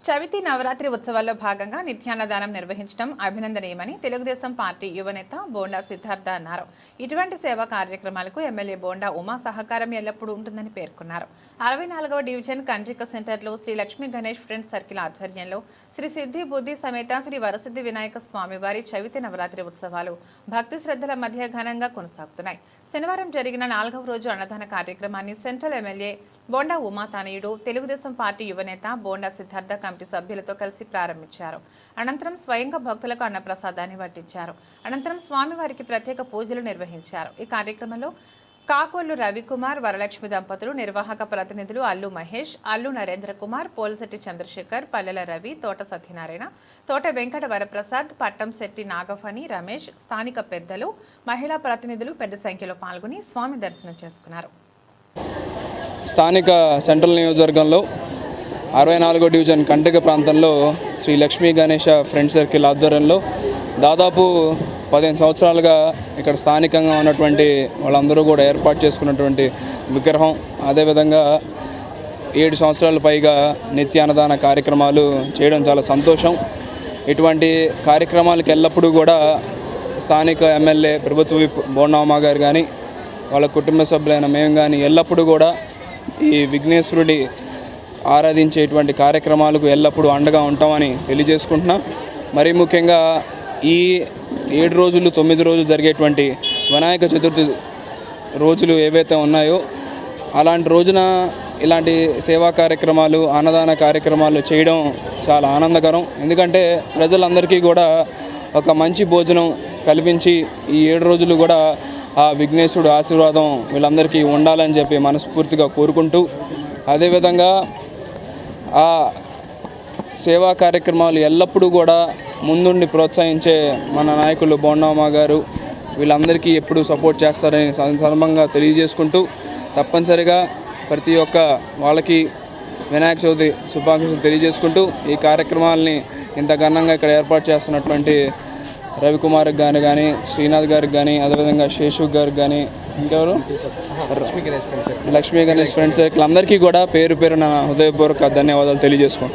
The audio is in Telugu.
చవితి నవరాత్రి ఉత్సవాల్లో భాగంగా నిత్యాన్నదానం నిర్వహించడం అభినందనీయమని తెలుగుదేశం పార్టీ యువనేత బోండా సిద్ధార్థ అన్నారు. ఇటువంటి సేవా కార్యక్రమాలకు ఎమ్మెల్యే బోండా ఉమా సహకారం ఎల్లప్పుడూ ఉంటుందని పేర్కొన్నారు. 64వ డివిజన్ కండ్రిక సెంటర్లో శ్రీ లక్ష్మీ గణేష్ ఫ్రెండ్స్ సర్కిల్ ఆధ్వర్యంలో శ్రీ సిద్ధి బుద్ధి సమేత శ్రీ వరసిద్ధి వినాయక స్వామివారి చవితి నవరాత్రి ఉత్సవాలు భక్తి శ్రద్ధల మధ్య ఘనంగా కొనసాగుతున్నాయి. శనివారం జరిగిన 4వ రోజు అన్నదాన కార్యక్రమాన్ని సెంట్రల్ ఎమ్మెల్యే బోండా ఉమా తనయుడు తెలుగుదేశం పార్టీ యువనేత బోండా సిద్ధార్థ కమిటీ సభ్యులతో కలిసి ప్రారంభించారు. అనంతరం స్వయంగా భక్తులకు అన్నప్రసాదాన్ని వడ్డించారు. అనంతరం స్వామివారికి ప్రత్యేక పూజలు నిర్వహించారు. ఈ కార్యక్రమంలో కాకోళ్లు రవికుమార్, వరలక్ష్మి దంపతులు, నిర్వాహక ప్రతినిధులు అల్లు మహేష్, అల్లు నరేంద్ర కుమార్, పోల్శెట్టి చంద్రశేఖర్, పల్లెల రవి, తోట సత్యనారాయణ, తోట వెంకట వరప్రసాద్, పట్టంశెట్టి నాగఫణి, రమేష్, స్థానిక పెద్దలు, మహిళా ప్రతినిధులు పెద్ద సంఖ్యలో పాల్గొని స్వామి దర్శనం చేసుకున్నారు. స్థానిక సెంట్రల్ నియోజకవర్గంలో 64వ డివిజన్ కండ్రిక ప్రాంతంలో శ్రీ లక్ష్మీ గణేష ఫ్రెండ్ సర్కిల్ ఆధ్వర్యంలో దాదాపు 15 సంవత్సరాలుగా ఇక్కడ స్థానికంగా ఉన్నటువంటి వాళ్ళందరూ కూడా ఏర్పాటు చేసుకున్నటువంటి విగ్రహం, అదేవిధంగా 7 సంవత్సరాల పైగా నిత్య అన్నదాన కార్యక్రమాలు చేయడం చాలా సంతోషం. ఇటువంటి కార్యక్రమాలకు ఎల్లప్పుడూ కూడా స్థానిక ఎమ్మెల్యే ప్రభుత్వ విప్ బోండా ఉమా గారు కానీ వాళ్ళ కుటుంబ సభ్యులైన మేము కానీ ఎల్లప్పుడూ కూడా ఈ విఘ్నేశ్వరుడి ఆరాధించేటువంటి కార్యక్రమాలకు ఎల్లప్పుడూ అండగా ఉంటామని తెలియజేసుకుంటున్నా. మరీ ముఖ్యంగా ఈ 7 రోజులు 9 రోజులు జరిగేటువంటి వినాయక చతుర్థి రోజులు ఏవైతే ఉన్నాయో అలాంటి రోజున ఇలాంటి సేవా కార్యక్రమాలు, అన్నదాన కార్యక్రమాలు చేయడం చాలా ఆనందకరం. ఎందుకంటే ప్రజలందరికీ కూడా ఒక మంచి భోజనం కల్పించి ఈ 7 రోజులు కూడా ఆ విఘ్నేశ్వరుడు ఆశీర్వాదం వీళ్ళందరికీ ఉండాలని చెప్పి మనస్ఫూర్తిగా కోరుకుంటూ, అదేవిధంగా ఆ సేవా కార్యక్రమాలు ఎల్లప్పుడూ కూడా ముందుండి ప్రోత్సహించే మన నాయకులు బోండా ఉమా గారు వీళ్ళందరికీ ఎప్పుడూ సపోర్ట్ చేస్తారని సందర్భంగా తెలియజేసుకుంటూ, తప్పనిసరిగా ప్రతి ఒక్క వాళ్ళకి వినాయక చవితి శుభాకాంక్షలు తెలియజేసుకుంటూ, ఈ కార్యక్రమాలని ఇంత ఘనంగా ఇక్కడ ఏర్పాటు చేస్తున్నటువంటి రవికుమార్కి కానీ శ్రీనాథ్ గారికి కానీ, అదేవిధంగా శేషు గారికి కానీ, ఇంకెవరు లక్ష్మీ గణేష్ ఫ్రెండ్స్ సర్కిల్ అందరికీ కూడా పేరు పేరున హృదయపూర్వక ధన్యవాదాలు తెలియజేసుకుంటాం.